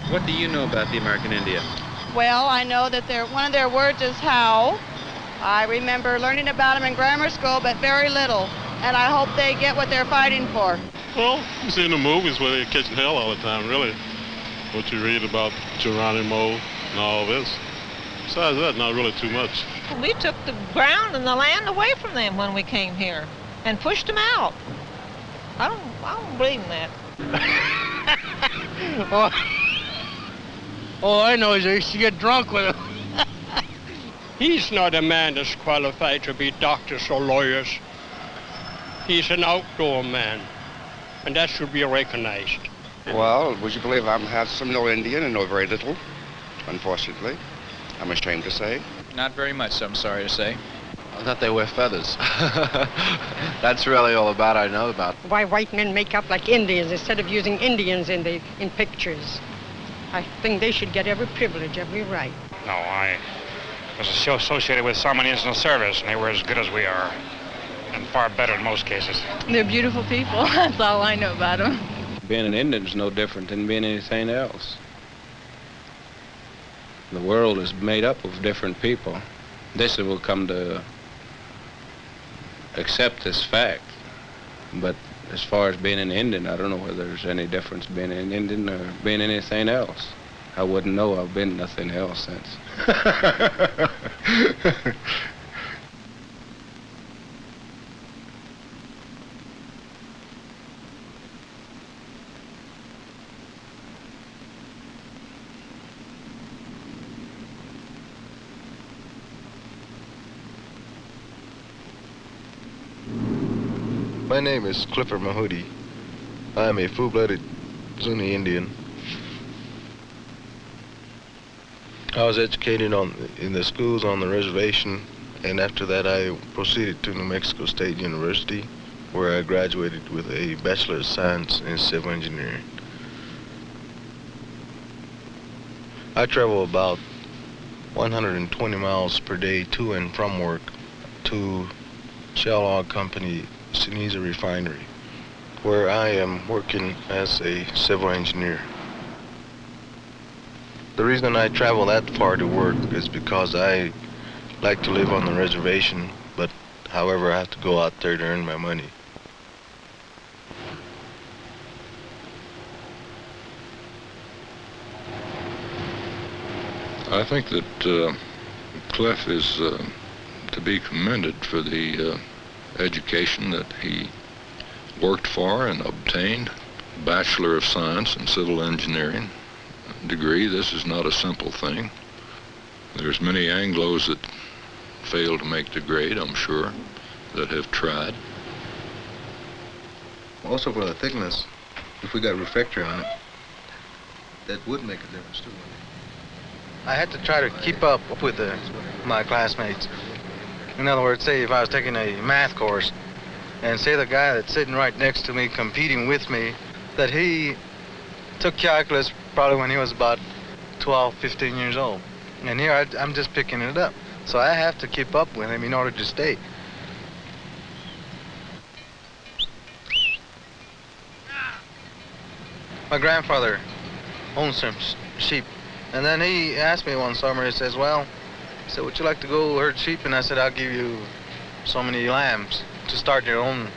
What do you know about the American Indian? Well, I know that one of their words is how. I remember learning about them in grammar school, but very little. And I hope they get what they're fighting for. Well, you see in the movies where they're catching hell all the time, really. What you read about Geronimo and all this. Besides that, not really too much. We took the ground and the land away from them when we came here and pushed them out. I don't believe in that. All I know is I used to get drunk with him. He's not a man that's qualified to be doctors or lawyers. He's an outdoor man, and that should be recognized. Well, would you believe I'm half Seminole Indian and know very little, unfortunately. I'm ashamed to say. Not very much, I'm sorry to say. I thought they wear feathers. That's really all I know about. Why white men make up like Indians instead of using Indians in pictures. I think they should get every privilege, every right. No, I was associated with some Indians in the service, and they were as good as we are, and far better in most cases. They're beautiful people. That's all I know about them. Being an Indian is no different than being anything else. The world is made up of different people. This will come to accept this fact. But as far as being an Indian, I don't know whether there's any difference being an Indian or being anything else. I wouldn't know. I've been nothing else since. My name is Clifford Mahudi. I am a full-blooded Zuni Indian. I was educated in the schools on the reservation, and after that I proceeded to New Mexico State University, where I graduated with a Bachelor of Science in Civil Engineering. I travel about 120 miles per day to and from work to Shell Oil Company Sinisa Refinery, where I am working as a civil engineer. The reason I travel that far to work is because I like to live on the reservation, but however I have to go out there to earn my money. I think that Cliff is to be commended for the education that he worked for and obtained. Bachelor of Science in Civil Engineering degree. This is not a simple thing. There's many Anglos that fail to make the grade, I'm sure, that have tried. Also for the thickness, if we got refractory on it, that would make a difference too. I had to try to keep up with my classmates. In other words, say if I was taking a math course, and say the guy that's sitting right next to me, competing with me, that he took calculus probably when he was about 12, 15 years old. And here I'm just picking it up. So I have to keep up with him in order to stay. My grandfather owned some sheep. And then he asked me one summer, he says, well, he said, would you like to go herd sheep? And I said, I'll give you so many lambs to start your own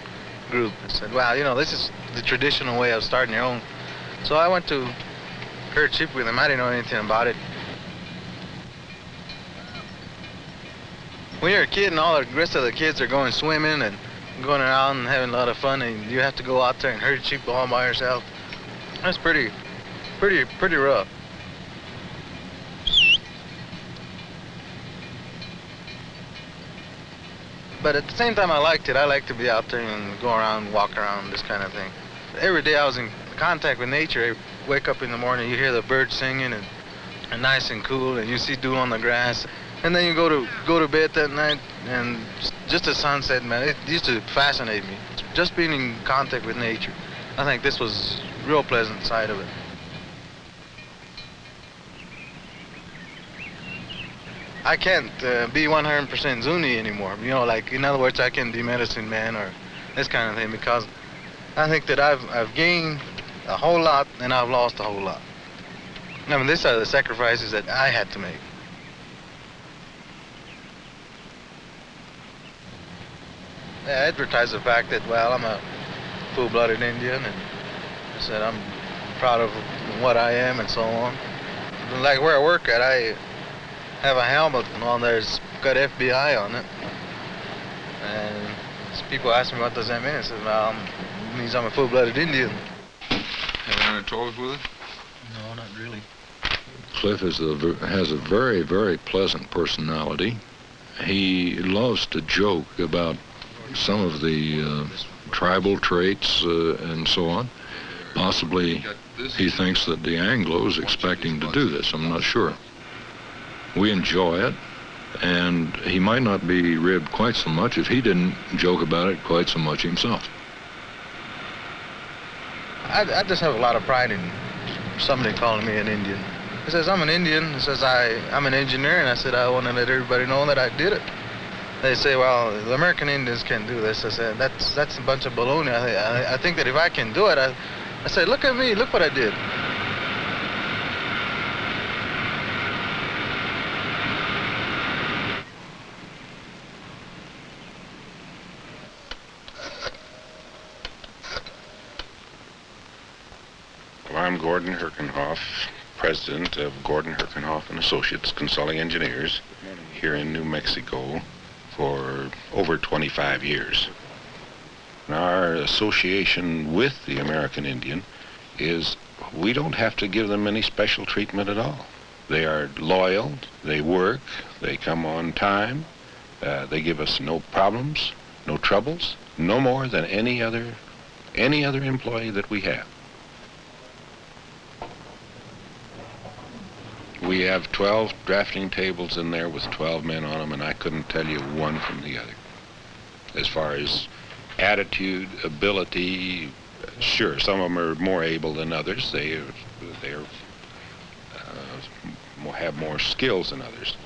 group. I said, well, you know, this is the traditional way of starting your own. So I went to herd sheep with him. I didn't know anything about it. When you're a kid and all the rest of the kids are going swimming and going around and having a lot of fun, and you have to go out there and herd sheep all by yourself, that's pretty rough. But at the same time, I liked it. I like to be out there and go around, walk around, this kind of thing. Every day I was in contact with nature. I wake up in the morning, you hear the birds singing, and nice and cool, and you see dew on the grass. And then you go to bed that night, and just the sunset, man, it used to fascinate me. Just being in contact with nature. I think this was a real pleasant side of it. I can't be 100% Zuni anymore. You know, like, in other words, I can't be medicine man or this kind of thing, because I think that I've gained a whole lot and I've lost a whole lot. I mean, these are the sacrifices that I had to make. I advertised the fact that, well, I'm a full-blooded Indian, and I said I'm proud of what I am and so on. And like where I work at, I have a helmet on there's got FBI on it. And people ask me, what does that mean? I said, well, it means I'm a full-blooded Indian. Have any talks with it? No, not really. Cliff has a very, very pleasant personality. He loves to joke about some of the tribal traits and so on. Possibly he thinks that the Anglos expect him to do this. I'm not sure. We enjoy it, and he might not be ribbed quite so much if he didn't joke about it quite so much himself. I just have a lot of pride in somebody calling me an Indian. He says, I'm an Indian. He says, I'm an engineer, and I said, I want to let everybody know that I did it. They say, well, the American Indians can't do this. I said, that's a bunch of baloney. I think that if I can do it, I said, look at me, look what I did. Well, I'm Gordon Herkenhoff, president of Gordon Herkenhoff and Associates Consulting Engineers here in New Mexico for over 25 years. Our association with the American Indian is we don't have to give them any special treatment at all. They are loyal, they work, they come on time, they give us no problems, no troubles, no more than any other employee that we have. We have 12 drafting tables in there with 12 men on them, and I couldn't tell you one from the other. As far as attitude, ability, sure, some of them are more able than others. They have more skills than others.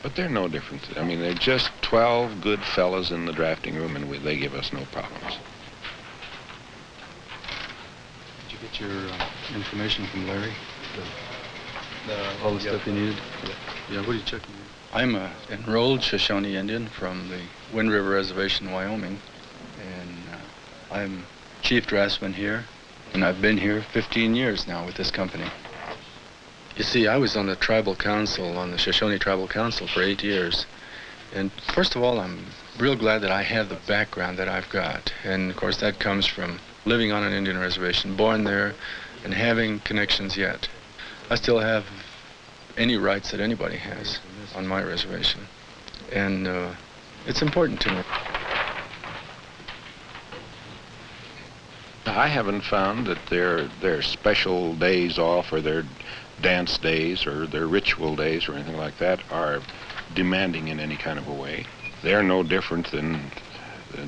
But they're no different. I mean, they're just 12 good fellas in the drafting room, and they give us no problems. Did you get your information from Larry? All the stuff you needed? Yeah, what are you checking? I'm an enrolled Shoshone Indian from the Wind River Reservation, Wyoming, and I'm chief draftsman here, and I've been here 15 years now with this company. You see, I was on the tribal council, on the Shoshone Tribal Council for 8 years, and first of all, I'm real glad that I have the background that I've got, and of course that comes from living on an Indian reservation, born there, and having connections yet. I still have any rights that anybody has on my reservation, and it's important to me. I haven't found that their special days off or their dance days or their ritual days or anything like that are demanding in any kind of a way. They're no different than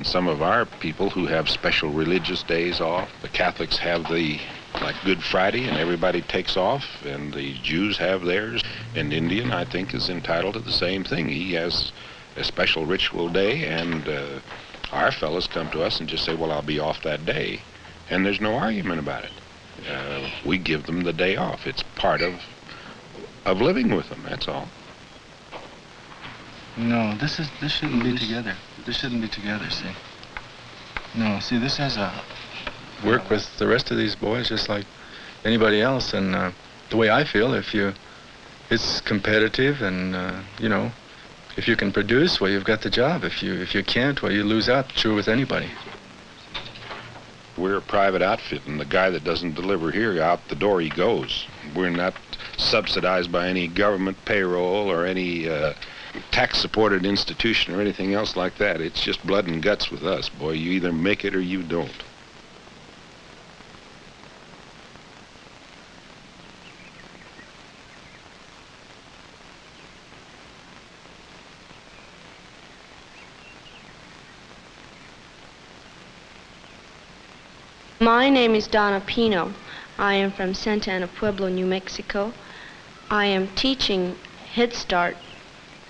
some of our people who have special religious days off. The Catholics have like Good Friday, and everybody takes off, and the Jews have theirs. And Indian, I think, is entitled to the same thing. He has a special ritual day, and our fellows come to us and just say, well, I'll be off that day. And there's no argument about it. We give them the day off. It's part of living with them, that's all. No, this shouldn't be together. This shouldn't be together, see. No, see, this has a work with the rest of these boys just like anybody else, and the way I feel, it's competitive, and you know, if you can produce, well, you've got the job. If you can't, well, you lose out. True with anybody. We're a private outfit, and the guy that doesn't deliver here, out the door he goes. We're not subsidized by any government payroll or any tax-supported institution or anything else like that. It's just blood and guts with us, boy. You either make it or you don't. My name is Donna Pino. I am from Santa Ana Pueblo, New Mexico. I am teaching Head Start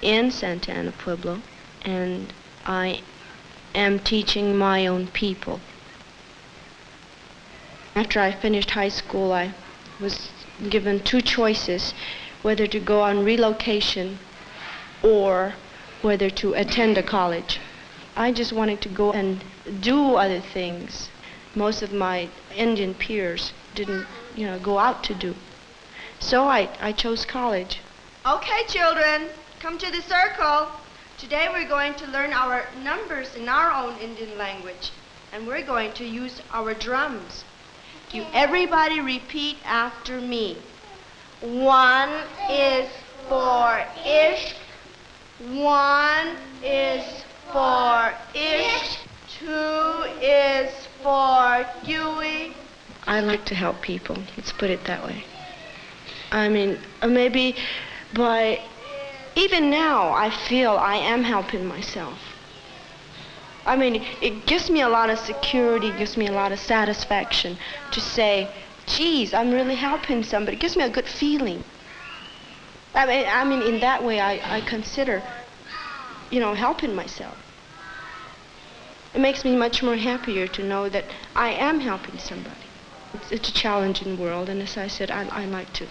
in Santa Ana Pueblo, and I am teaching my own people. After I finished high school, I was given two choices, whether to go on relocation or whether to attend a college. I just wanted to go and do other things. Most of my Indian peers didn't, go out to do. So I chose college. Okay, children, come to the circle. Today we're going to learn our numbers in our own Indian language, and we're going to use our drums. You everybody repeat after me. 1 is for Ishq. 1 is for Ishq. 2 is for Dewey. I like to help people. Let's put it that way. I mean, maybe by even now, I feel I am helping myself. I mean, it gives me a lot of security, gives me a lot of satisfaction to say, geez, I'm really helping somebody. It gives me a good feeling. I mean, in that way, I consider, helping myself. It makes me much more happier to know that I am helping somebody. It's a challenging world, and as I said, I like to,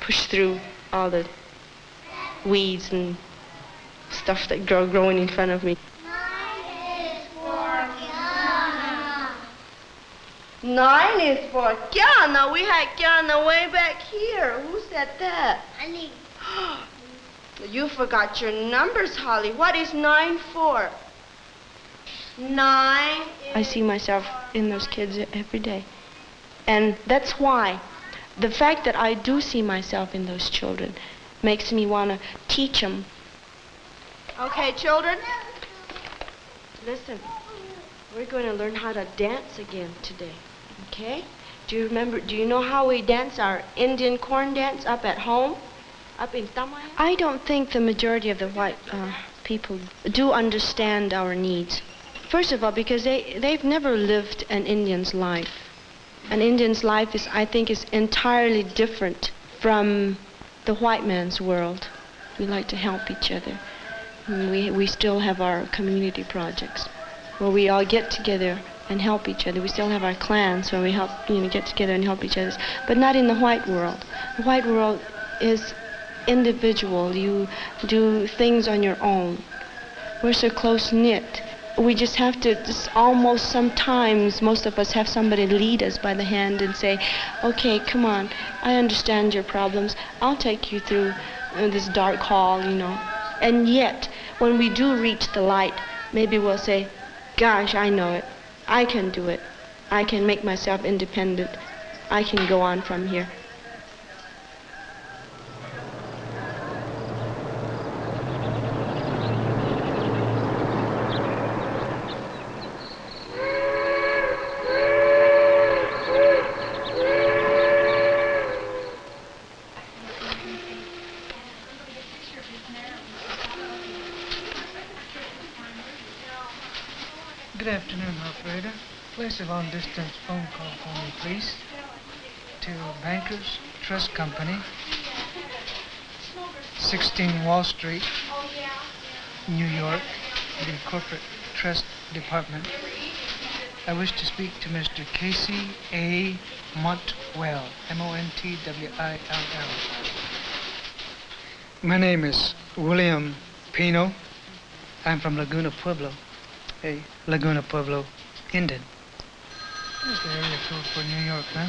push through all the weeds and stuff that growing in front of me. 9 is for Kiana. We had Kiana way back here. Who said that? Honey. You forgot your numbers, Holly. What is 9 for? 9. I see myself in those kids every day. And that's why the fact that I do see myself in those children makes me want to teach them. Okay, children, listen. We're going to learn how to dance again today, okay? Do you know how we dance our Indian corn dance up at home? Up in Tamaya? I don't think the majority of the white people do understand our needs. First of all, because they've never lived an Indian's life. An Indian's life I think is entirely different from the white man's world. We like to help each other. We still have our community projects where we all get together and help each other. We still have our clans where we help, get together and help each other. But not in the white world. The white world is individual. You do things on your own. We're so close-knit. We just have to, almost sometimes, most of us have somebody lead us by the hand and say, okay, come on, I understand your problems. I'll take you through this dark hall, And yet, when we do reach the light, maybe we'll say, gosh, I know it. I can do it. I can make myself independent. I can go on from here. Good afternoon, operator. Place a long-distance phone call for me, please. To Bankers Trust Company, 16 Wall Street, New York, the Corporate Trust Department. I wish to speak to Mr. Casey A. Montwell, Montwill. My name is William Pino. I'm from Laguna Pueblo. Laguna Pueblo, Indian. There's the area code for New York, huh?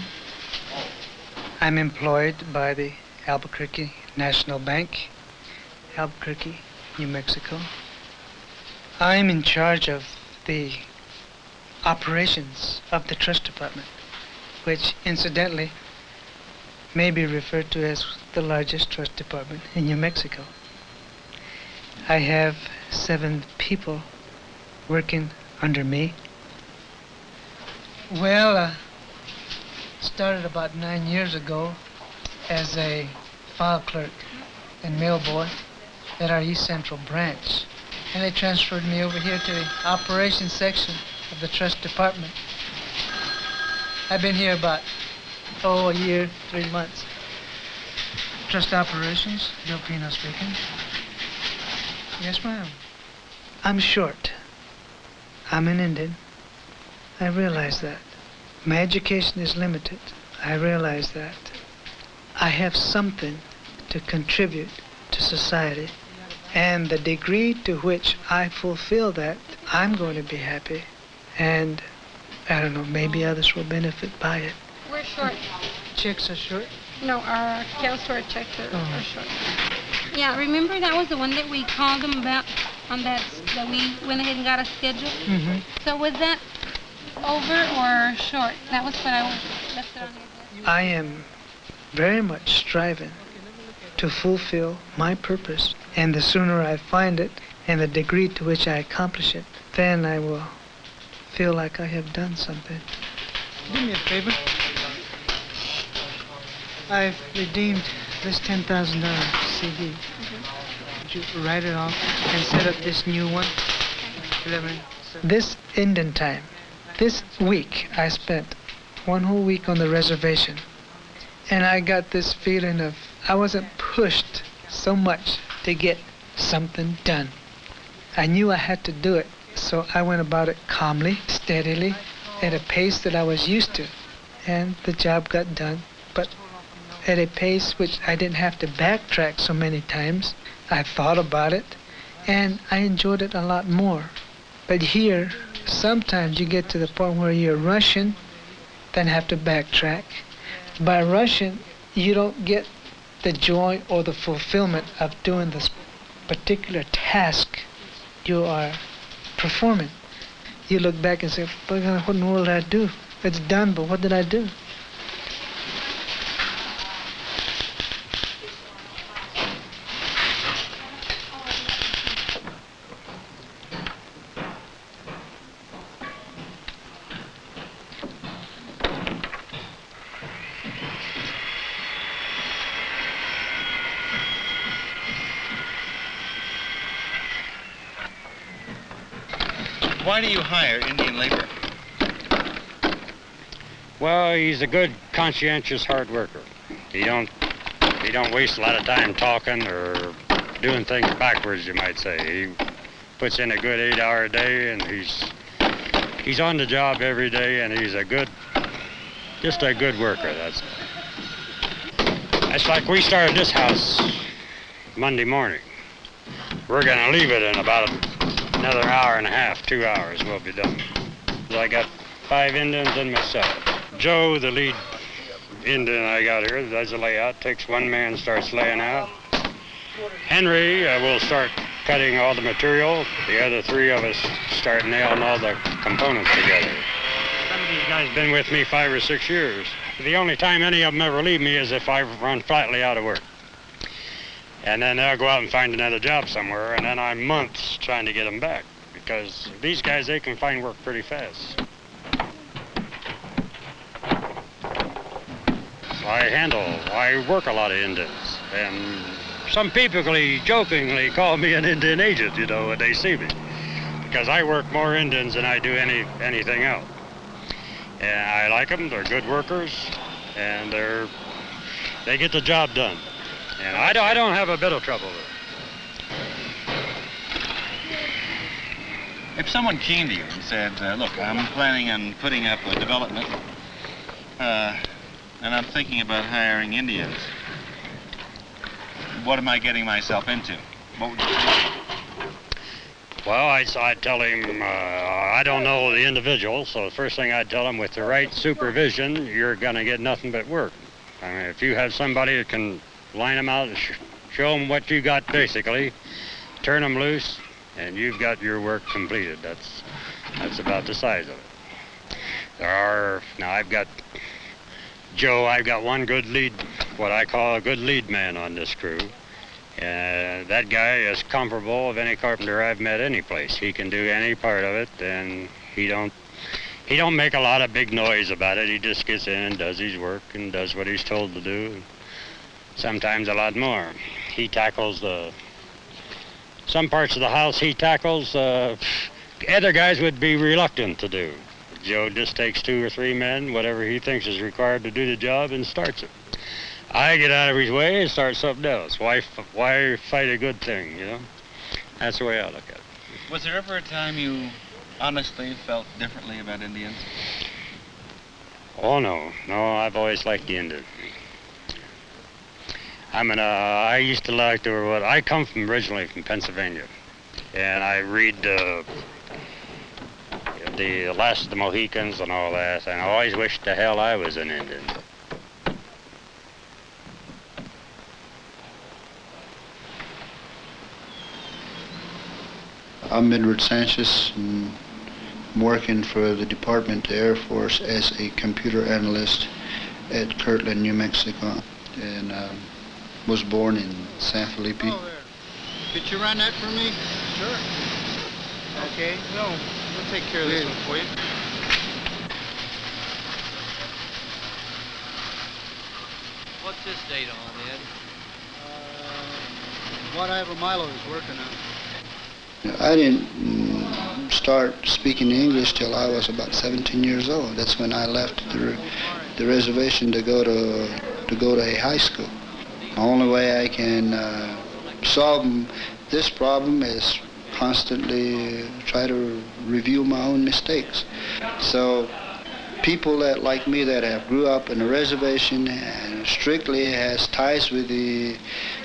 I'm employed by the Albuquerque National Bank, Albuquerque, New Mexico. I'm in charge of the operations of the trust department, which incidentally may be referred to as the largest trust department in New Mexico. I have 7 people working under me. Well, started about 9 years ago as a file clerk and mail boy at our East Central branch. And they transferred me over here to the operations section of the trust department. I've been here about, a year, 3 months. Trust operations, Bill Pino speaking. Yes, ma'am. I'm short. I'm an Indian. I realize that. My education is limited. I realize that. I have something to contribute to society. And the degree to which I fulfill that, I'm going to be happy. And I don't know, maybe others will benefit by it. We're short. Chicks are short? No, our counselor checks are short. Yeah, remember that was the one that we called them about on that we went ahead and got a schedule? Mm-hmm. So was that over or short? That was what I left it on your desk. I am very much striving to fulfill my purpose. And the sooner I find it and the degree to which I accomplish it, then I will feel like I have done something. Do me a favor. I've redeemed this $10,000 CD. Would you write it off and set up this new one? 11. This Indian time, this week I spent one whole week on the reservation. And I got this feeling of I wasn't pushed so much to get something done. I knew I had to do it, so I went about it calmly, steadily, at a pace that I was used to. And the job got done, but at a pace which I didn't have to backtrack so many times. I thought about it, and I enjoyed it a lot more. But here, sometimes you get to the point where you're rushing, then have to backtrack. By rushing, you don't get the joy or the fulfillment of doing this particular task you are performing. You look back and say, what in the world did I do? It's done, but what did I do? Why do you hire Indian labor? Well, he's a good, conscientious, hard worker. He don't waste a lot of time talking or doing things backwards, you might say. He puts in a good 8-hour day, and he's on the job every day, and he's just a good worker. That's like we started this house Monday morning. We're gonna leave it in about another hour and a half, 2 hours, we'll be done. I got 5 Indians and myself. Joe, the lead Indian I got here, does the layout, takes one man, starts laying out. Henry will start cutting all the material. The other 3 of us start nailing all the components together. Some of these guys have been with me 5 or 6 years. The only time any of them ever leave me is if I run flatly out of work. And then they'll go out and find another job somewhere, and then I'm months trying to get them back. Because these guys, they can find work pretty fast. So I work a lot of Indians. And some people jokingly call me an Indian agent, you know, when they see me. Because I work more Indians than I do anything else. And I like them, they're good workers, and they get the job done. And I don't have a bit of trouble with it. If someone came to you and said, look, I'm planning on putting up a development, and I'm thinking about hiring Indians, what am I getting myself into? What would you say? Well, I'd tell him, I don't know the individual, so the first thing I'd tell him, with the right supervision, you're going to get nothing but work. I mean, if you have somebody that can line them out and show them what you got, basically, turn them loose, and you've got your work completed. That's about the size of it. Now I've got Joe, I've got one good lead, what I call a good lead man on this crew. That guy is comparable of any carpenter I've met any place. He can do any part of it, and he don't make a lot of big noise about it. He just gets in and does his work and does what he's told to do. Sometimes a lot more. He tackles some parts of the house he tackles, other guys would be reluctant to do. Joe just takes 2 or 3 men, whatever he thinks is required to do the job, and starts it. I get out of his way and start something else. Why fight a good thing, you know? That's the way I look at it. Was there ever a time you honestly felt differently about Indians? Oh, no. No, I've always liked the Indians. I used to like to, I come from originally from Pennsylvania, and I read the Last of the Mohicans and all that, and I always wished to hell I was an Indian. I'm Edward Sanchez, and I'm working for the Department of the Air Force as a computer analyst at Kirtland, New Mexico, and was born in San Felipe. Oh, there. Could you run that for me? Sure. Okay. No, we'll take care of this one for you. What's this date on, Ed? What Ivor Milo is working on. I didn't start speaking English till I was about 17 years old. That's when I left the reservation to go to a high school. The only way I can solve this problem is constantly try to review my own mistakes. So people that like me that have grew up in a reservation and strictly has ties with the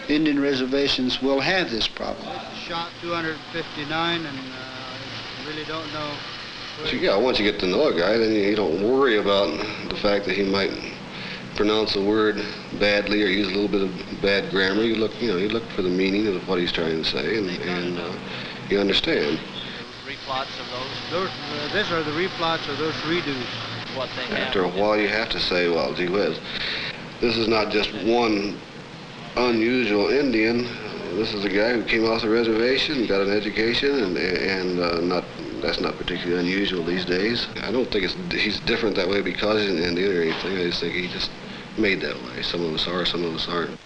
Indian reservations will have this problem. Shot 259 and really don't know. Yeah, once you get to know a guy, then you don't worry about the fact that he might pronounce a word badly or use a little bit of bad grammar. You look for the meaning of what he's trying to say, and you understand. Replots of those? These are the replots of those redos. What they have. After a while, you have to say, well, gee whiz, this is not just one unusual Indian. This is a guy who came off the reservation, got an education, and that's not particularly unusual these days. I don't think he's different that way because he's an Indian or anything. I just think he just made that way. Some of us are, some of us aren't.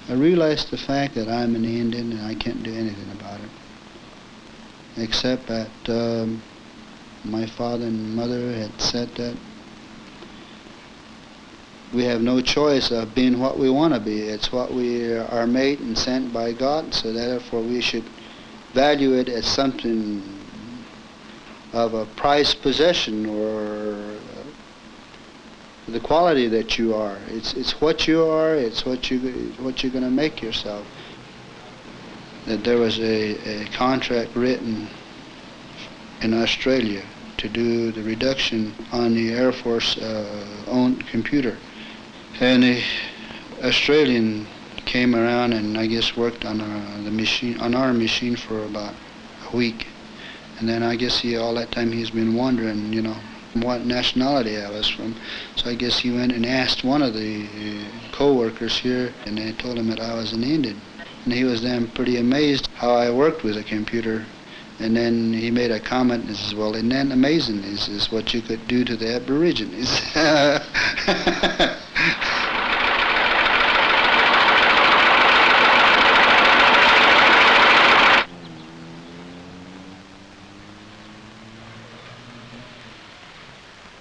I realized the fact that I'm an Indian and I can't do anything about it, except that my father and mother had said that we have no choice of being what we want to be. It's what we are made and sent by God, so therefore we should value it as something of a prized possession or the quality that you are. It's what you are. It's what you're going to make yourself. That there was a contract written in Australia to do the reduction on the Air Force owned computer. And the Australian came around and I guess worked on our machine for about a week. And then I guess all that time he's been wondering, what nationality I was from. So I guess he went and asked one of the co-workers here, and they told him that I was an Indian. And he was then pretty amazed how I worked with a computer. And then he made a comment and says, well, isn't that amazing? This is what you could do to the Aborigines.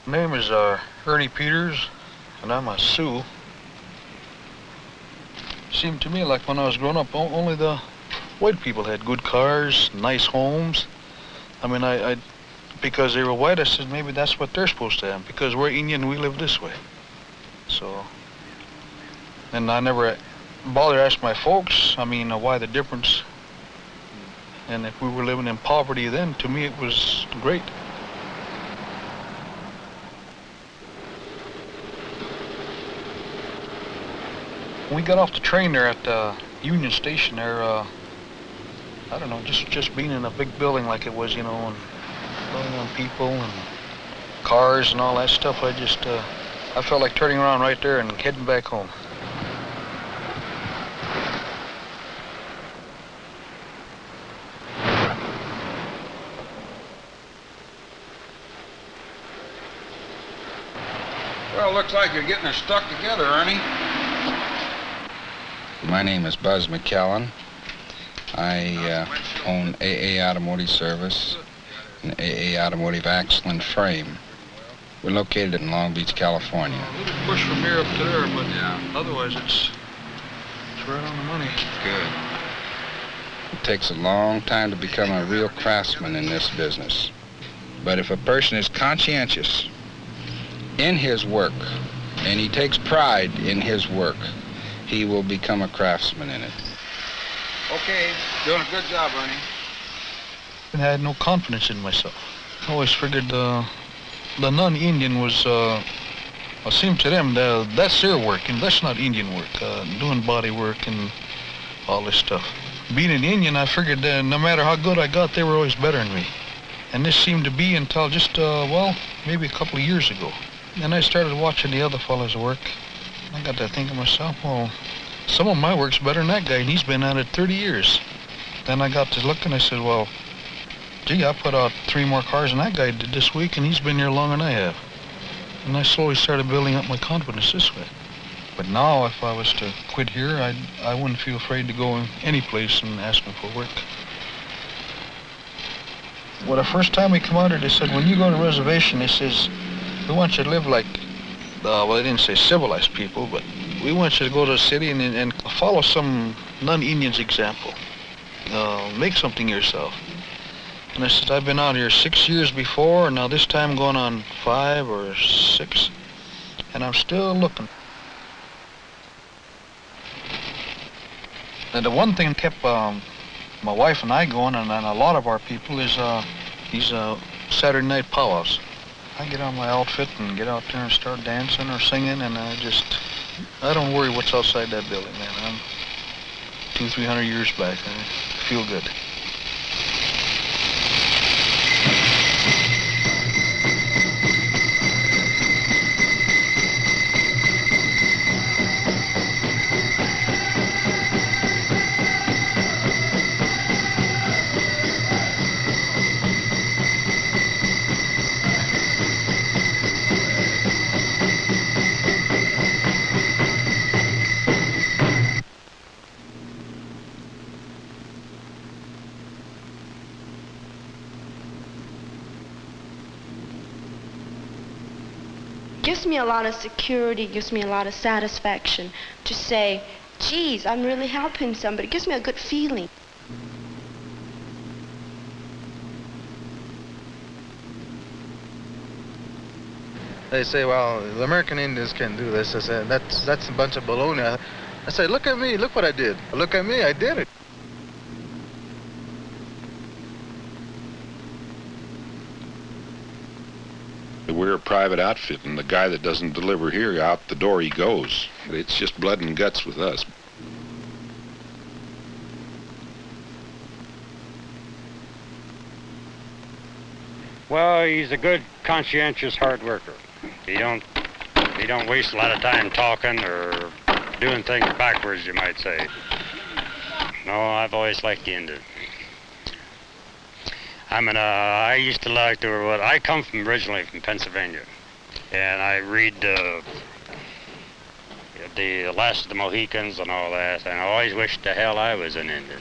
My name is Ernie Peters, and I'm a Sioux. Seemed to me like when I was growing up, only the white people had good cars, nice homes. I mean, because they were white, I said maybe that's what they're supposed to have. Because we're Indian, we live this way. So, and I never bothered to ask my folks, why the difference. And if we were living in poverty then, to me it was great. When we got off the train there at Union Station there, I don't know, just being in a big building like it was, and loading on people and cars and all that stuff, I felt like turning around right there and heading back home. Well, looks like you're getting us stuck together, Ernie. My name is Buzz McKellen. I own AA Automotive Service and AA Automotive Axle and Frame. We're located in Long Beach, California. A little push from here up to there, but otherwise it's right on the money. Good. It takes a long time to become a real craftsman in this business. But if a person is conscientious in his work and he takes pride in his work, he will become a craftsman in it. Okay, doing a good job, Ernie. I had no confidence in myself. I always figured the non-Indian was, it seemed to them that's their work, and that's not Indian work, doing body work and all this stuff. Being an Indian, I figured that no matter how good I got, they were always better than me. And this seemed to be until just, well, maybe a couple of years ago. Then I started watching the other fellas work. I got to think of myself, well, some of my work's better than that guy, and he's been at it 30 years. Then I got to look and I said, well, gee, I put out 3 more cars than that guy did this week, and he's been here longer than I have. And I slowly started building up my confidence this way. But now, if I was to quit here, I wouldn't feel afraid to go any place and ask them for work. Well, the first time we come out here, they said, when you go to a reservation, they says, we want you to live like, well, they didn't say civilized people, but we want you to go to the city and follow some non-Indian's example. Make something yourself. And I said, I've been out here 6 years before, and now this time going on 5 or 6, and I'm still looking. And the one thing that kept my wife and I going, and a lot of our people, is these Saturday night powwows. I get on my outfit and get out there and start dancing or singing, and I don't worry what's outside that building, man. I'm 200-300 years back. I feel good. Gives me a lot of security, gives me a lot of satisfaction to say, geez, I'm really helping somebody. It gives me a good feeling. They say, well, the American Indians can do this. I said, that's a bunch of baloney. I said, look at me, look what I did. Look at me, I did it. We're a private outfit, and the guy that doesn't deliver here, out the door he goes. It's just blood and guts with us. Well, he's a good, conscientious, hard worker. He don't waste a lot of time talking or doing things backwards, you might say. No, I've always liked the Indian. I used to like I come originally from Pennsylvania, and I read the Last of the Mohicans and all that, and I always wished the hell I was an Indian.